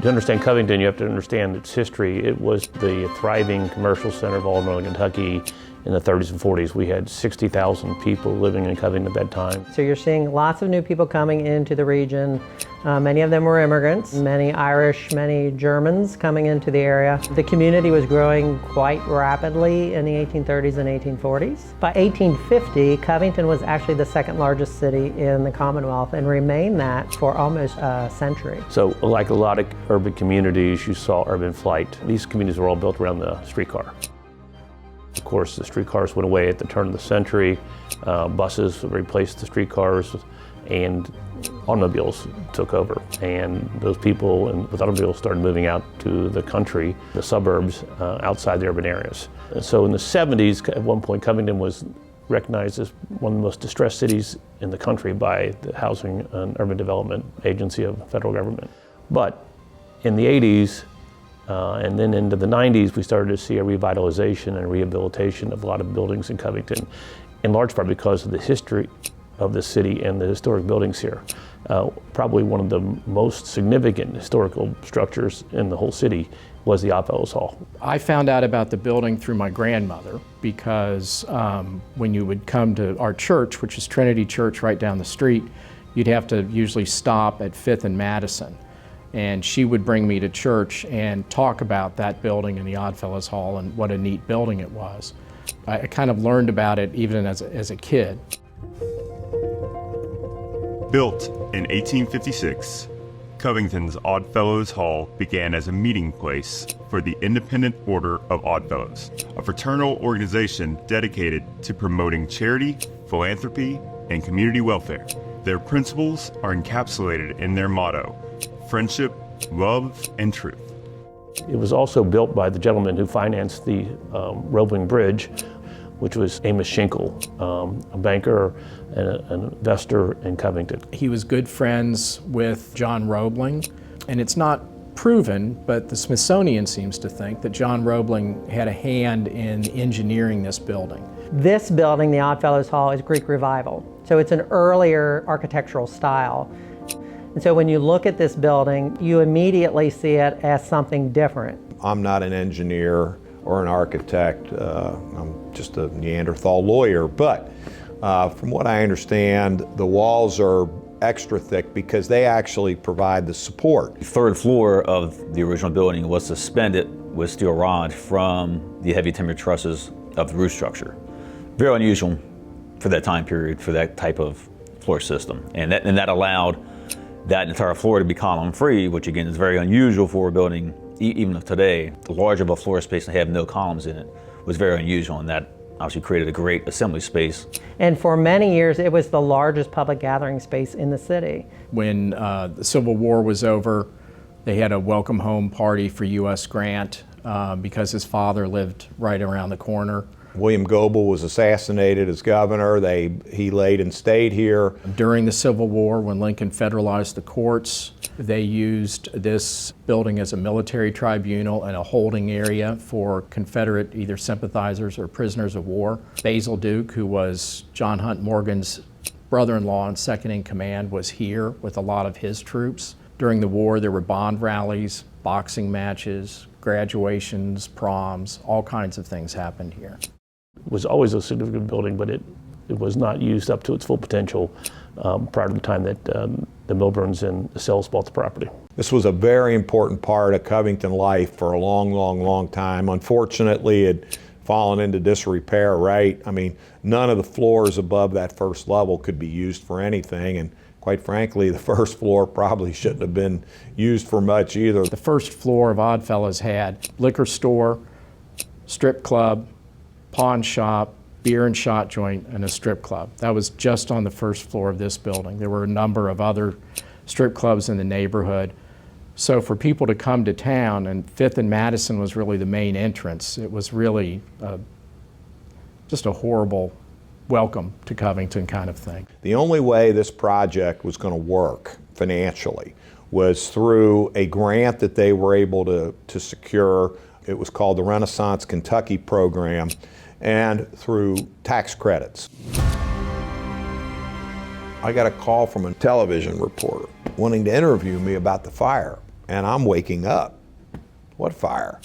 To understand Covington, you have to understand its history. It was the thriving commercial center of all northern Kentucky in the 30s and 40s. We had 60,000 people living in Covington at that time. So you're seeing lots of new people coming into the region. Many of them were immigrants, many Irish, many Germans coming into the area. The community was growing quite rapidly in the 1830s and 1840s. By 1850, Covington was actually the second largest city in the Commonwealth and remained that for almost a century. So like a lot of urban communities, you saw urban flight. These communities were all built around the streetcar. Of course, the streetcars went away at the turn of the century. Buses replaced the streetcars, and automobiles took over. And those people with automobiles started moving out to the country, the suburbs, outside the urban areas. And so in the 70s, at one point, Covington was recognized as one of the most distressed cities in the country by the Housing and Urban Development Agency of the federal government. But in the 80s, and then into the 90s, we started to see a revitalization and rehabilitation of a lot of buildings in Covington, in large part because of the history of the city and the historic buildings here. Probably one of the most significant historical structures in the whole city was the Oddfellows Hall. I found out about the building through my grandmother because when you would come to our church, which is Trinity Church right down the street, you'd have to usually stop at 5th and Madison. And she would bring me to church and talk about that building in the Oddfellows Hall and what a neat building it was. I kind of learned about it even as a kid. Built in 1856, Covington's Oddfellows Hall began as a meeting place for the Independent Order of Oddfellows, a fraternal organization dedicated to promoting charity, philanthropy, and community welfare. Their principles are encapsulated in their motto: friendship, love, and truth. It was also built by the gentleman who financed the Roebling Bridge, which was Amos Schinkel, a banker and an investor in Covington. He was good friends with John Roebling, and it's not proven, but the Smithsonian seems to think that John Roebling had a hand in engineering this building. This building, the Oddfellows Hall, is Greek Revival. So it's an earlier architectural style. And so when you look at this building, you immediately see it as something different. I'm not an engineer or an architect. I'm just a Neanderthal lawyer. But from what I understand, the walls are extra thick because they actually provide the support. The third floor of the original building was suspended with steel rods from the heavy timber trusses of the roof structure. Very unusual for that time period, for that type of floor system. And that allowed that entire floor to be column-free, which again is very unusual for a building, even of today. The larger of a floor space and have no columns in it was very unusual, and that obviously created a great assembly space. And for many years, it was the largest public gathering space in the city. When the Civil War was over, they had a welcome home party for U.S. Grant because his father lived right around the corner. William Goebel was assassinated as governor. He laid and stayed here. During the Civil War, when Lincoln federalized the courts, they used this building as a military tribunal and a holding area for Confederate either sympathizers or prisoners of war. Basil Duke, who was John Hunt Morgan's brother-in-law and second in command, was here with a lot of his troops. During the war, there were bond rallies, boxing matches, graduations, proms, all kinds of things happened here. It was always a significant building, but it was not used up to its full potential prior to the time that the Milburns and the Sells bought the property. This was a very important part of Covington life for a long, long, long time. Unfortunately, it had fallen into disrepair, right? I mean, none of the floors above that first level could be used for anything, and quite frankly, the first floor probably shouldn't have been used for much either. The first floor of Oddfellows had liquor store, strip club, pawn shop, beer and shot joint, and a strip club. That was just on the first floor of this building. There were a number of other strip clubs in the neighborhood. So for people to come to town, and 5th and Madison was really the main entrance, it was really just a horrible welcome to Covington kind of thing. The only way this project was going to work financially was through a grant that they were able to secure. It was called the Renaissance Kentucky Program, and through tax credits. I got a call from a television reporter wanting to interview me about the fire. and I'm waking up. What fire?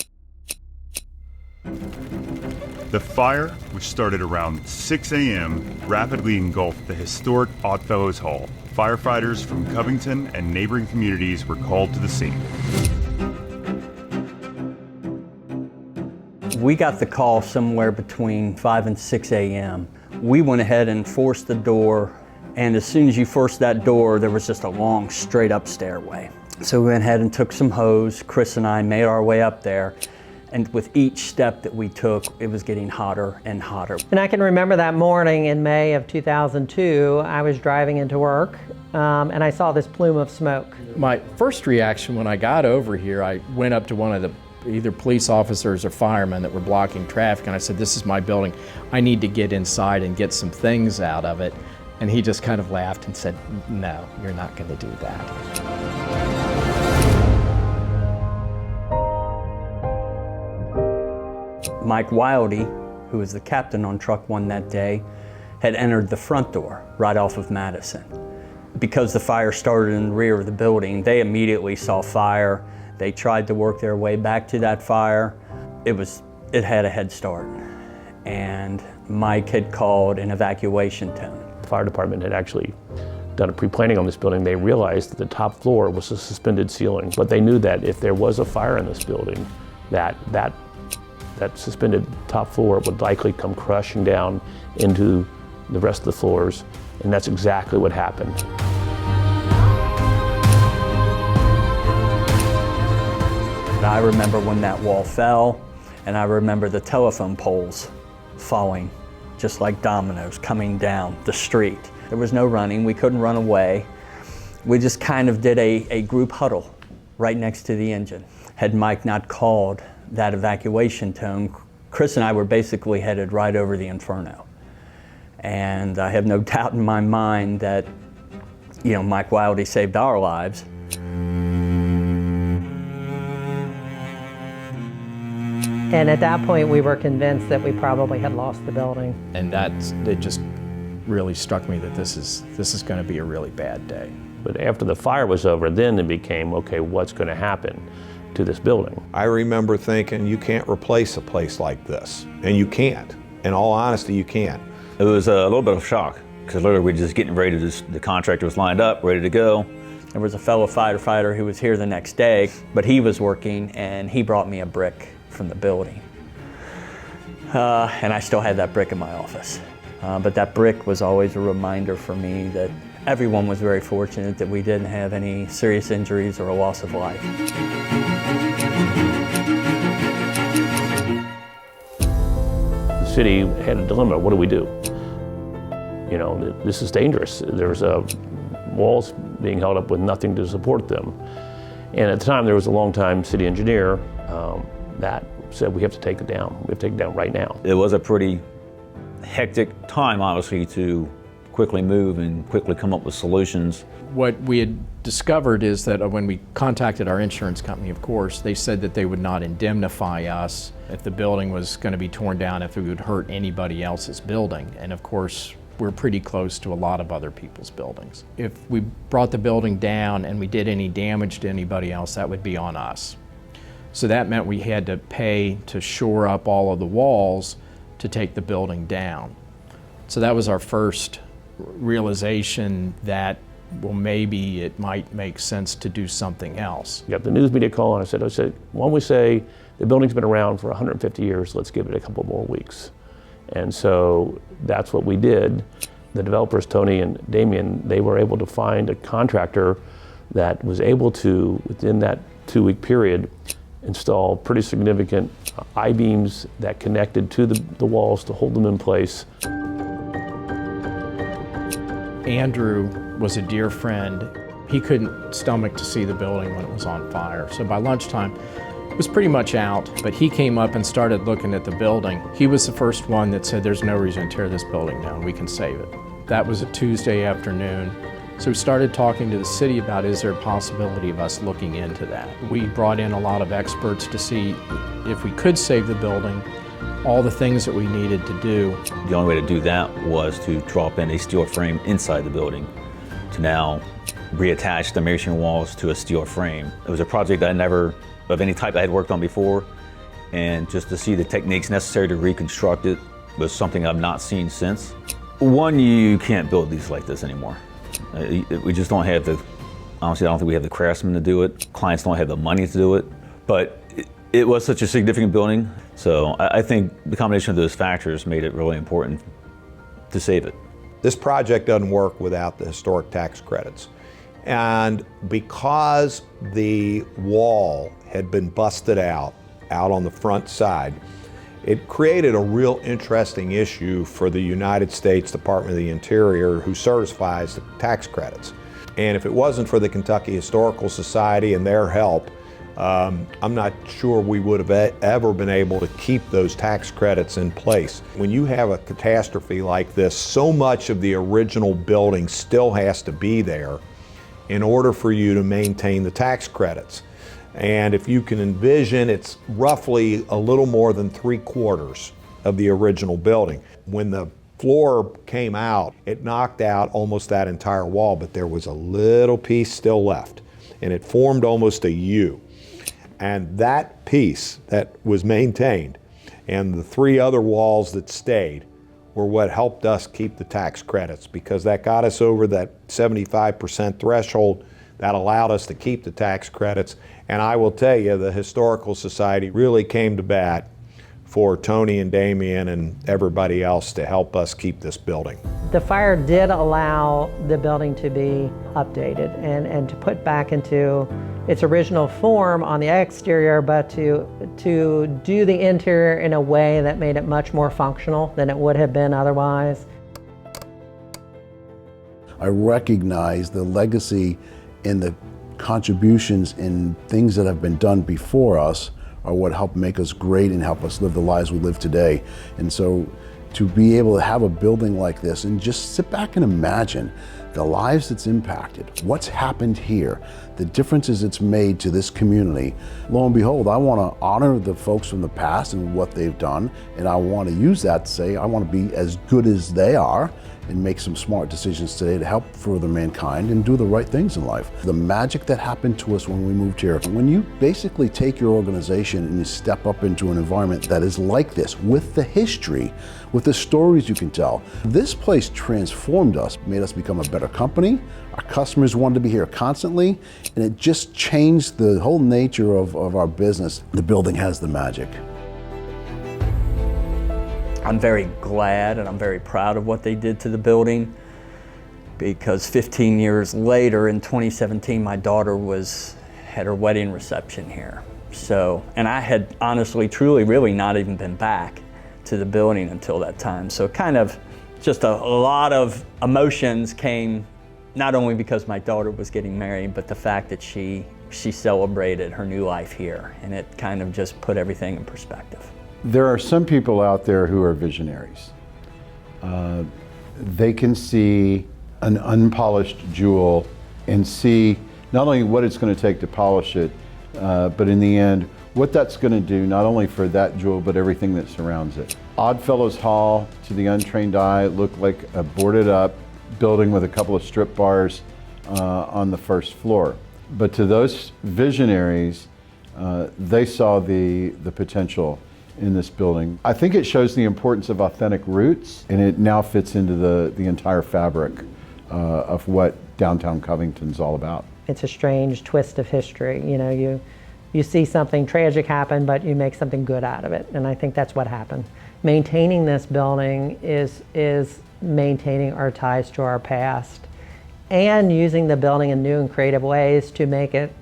The fire, which started around 6 a.m., rapidly engulfed the historic Oddfellows Hall. Firefighters from Covington and neighboring communities were called to the scene. We got the call somewhere between 5 and 6 a.m. We went ahead and forced the door, and as soon as you forced that door, there was just a long, straight up stairway. So we went ahead and took some hose. Chris and I made our way up there, and with each step that we took, it was getting hotter and hotter. And I can remember that morning in May of 2002, I was driving into work, and I saw this plume of smoke. My first reaction when I got over here, I went up to one of the either police officers or firemen that were blocking traffic, and I said, "This is my building. I need to get inside and get some things out of it." And he just kind of laughed and said, "No, you're not going to do that." Mike Wildy, who was the captain on Truck 1 that day, had entered the front door right off of Madison. Because the fire started in the rear of the building, they immediately saw fire. They tried to work their way back to that fire. It had a head start. And Mike had called an evacuation tone. The fire department had actually done a pre-planning on this building. They realized that the top floor was a suspended ceiling, but they knew that if there was a fire in this building, that suspended top floor would likely come crushing down into the rest of the floors, and that's exactly what happened. I remember when that wall fell, and I remember the telephone poles falling, just like dominoes, coming down the street. There was no running, we couldn't run away. We just kind of did a group huddle right next to the engine. Had Mike not called that evacuation tone, Chris and I were basically headed right over the inferno. And I have no doubt in my mind that, Mike Wildy saved our lives. And at that point, we were convinced that we probably had lost the building. And it just really struck me that this is going to be a really bad day. But after the fire was over, then it became, okay, what's going to happen to this building? I remember thinking, you can't replace a place like this. And you can't. In all honesty, you can't. It was a little bit of shock, because literally we're just getting ready the contractor was lined up, ready to go. There was a fellow firefighter who was here the next day, but he was working and he brought me a brick from the building. And I still had that brick in my office. But that brick was always a reminder for me that everyone was very fortunate that we didn't have any serious injuries or a loss of life. The city had a dilemma. What do we do? This is dangerous. There's walls being held up with nothing to support them. And at the time, there was a longtime city engineer that said, we have to take it down. We have to take it down right now. It was a pretty hectic time, obviously, to quickly move and quickly come up with solutions. What we had discovered is that when we contacted our insurance company, of course, they said that they would not indemnify us if the building was going to be torn down, if it would hurt anybody else's building. And of course, we're pretty close to a lot of other people's buildings. If we brought the building down and we did any damage to anybody else, that would be on us. So that meant we had to pay to shore up all of the walls to take the building down. So that was our first realization that, well, maybe it might make sense to do something else. We got the news media call, and I said, why don't we say the building's been around for 150 years, let's give it a couple more weeks. And so that's what we did. The developers, Tony and Damien, they were able to find a contractor that was able to, within that 2-week period, install pretty significant I-beams that connected to the walls to hold them in place. Andrew was a dear friend. He couldn't stomach to see the building when it was on fire. So by lunchtime, it was pretty much out, but he came up and started looking at the building. He was the first one that said, there's no reason to tear this building down, we can save it. That was a Tuesday afternoon. So we started talking to the city about, is there a possibility of us looking into that? We brought in a lot of experts to see if we could save the building, all the things that we needed to do. The only way to do that was to drop in a steel frame inside the building to now reattach the masonry walls to a steel frame. It was a project that I never, of any type I had worked on before, and just to see the techniques necessary to reconstruct it was something I've not seen since. One, you can't build these like this anymore. We just don't have the, honestly, I don't think we have the craftsmen to do it. Clients don't have the money to do it, but it was such a significant building. So I think the combination of those factors made it really important to save it. This project doesn't work without the historic tax credits. And because the wall had been busted out on the front side, it created a real interesting issue for the United States Department of the Interior, who certifies the tax credits. And if it wasn't for the Kentucky Historical Society and their help, I'm not sure we would have ever been able to keep those tax credits in place. When you have a catastrophe like this, so much of the original building still has to be there in order for you to maintain the tax credits. And if you can envision, it's roughly a little more than 3/4 of the original building. When the floor came out, it knocked out almost that entire wall, but there was a little piece still left, and it formed almost a U. And that piece that was maintained and the 3 other walls that stayed were what helped us keep the tax credits, because that got us over that 75% threshold. That allowed us to keep the tax credits. And I will tell you, the Historical Society really came to bat for Tony and Damien and everybody else to help us keep this building. The fire did allow the building to be updated and to put back into its original form on the exterior, but to do the interior in a way that made it much more functional than it would have been otherwise. I recognize the legacy and the contributions in things that have been done before us are what help make us great and help us live the lives we live today. And so to be able to have a building like this and just sit back and imagine the lives it's impacted, what's happened here, the differences it's made to this community. Lo and behold, I want to honor the folks from the past and what they've done, and I want to use that to say I want to be as good as they are and make some smart decisions today to help further mankind and do the right things in life. The magic that happened to us when we moved here, when you basically take your organization and you step up into an environment that is like this, with the history, with the stories you can tell, this place transformed us, made us become a better company. Our customers wanted to be here constantly, and it just changed the whole nature of our business. The building has the magic. I'm very glad and I'm very proud of what they did to the building, because 15 years later, in 2017, my daughter had her wedding reception here. So, and I had honestly, truly, really not even been back to the building until that time. So kind of just a lot of emotions came, not only because my daughter was getting married, but the fact that she celebrated her new life here, and it kind of just put everything in perspective. There are some people out there who are visionaries. They can see an unpolished jewel and see not only what it's going to take to polish it, but in the end, what that's going to do not only for that jewel, but everything that surrounds it. Oddfellows Hall, to the untrained eye, looked like a boarded up building with a couple of strip bars on the first floor. But to those visionaries, they saw the potential in this building. I think it shows the importance of authentic roots, and it now fits into the entire fabric of what downtown Covington's all about. It's a strange twist of history. You know, you see something tragic happen, but you make something good out of it, and I think that's what happened. Maintaining this building is maintaining our ties to our past and using the building in new and creative ways to make it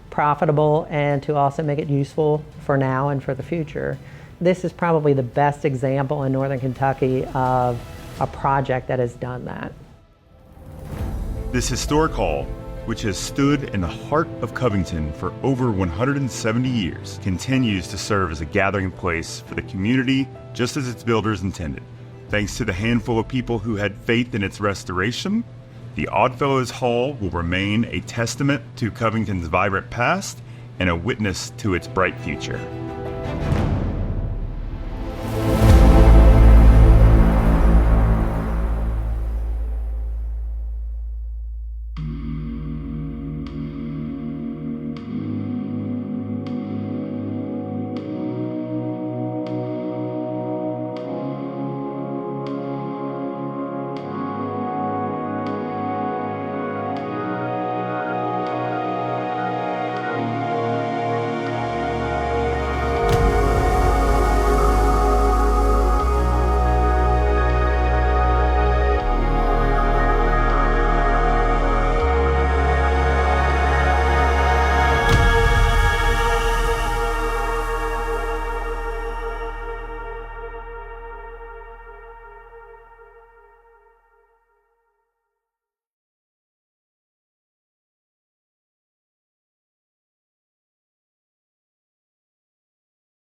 profitable and to also make it useful for now and for the future. This is probably the best example in Northern Kentucky of a project that has done that. This historic hall, which has stood in the heart of Covington for over 170 years, continues to serve as a gathering place for the community, just as its builders intended. Thanks to the handful of people who had faith in its restoration, the Oddfellows Hall will remain a testament to Covington's vibrant past and a witness to its bright future.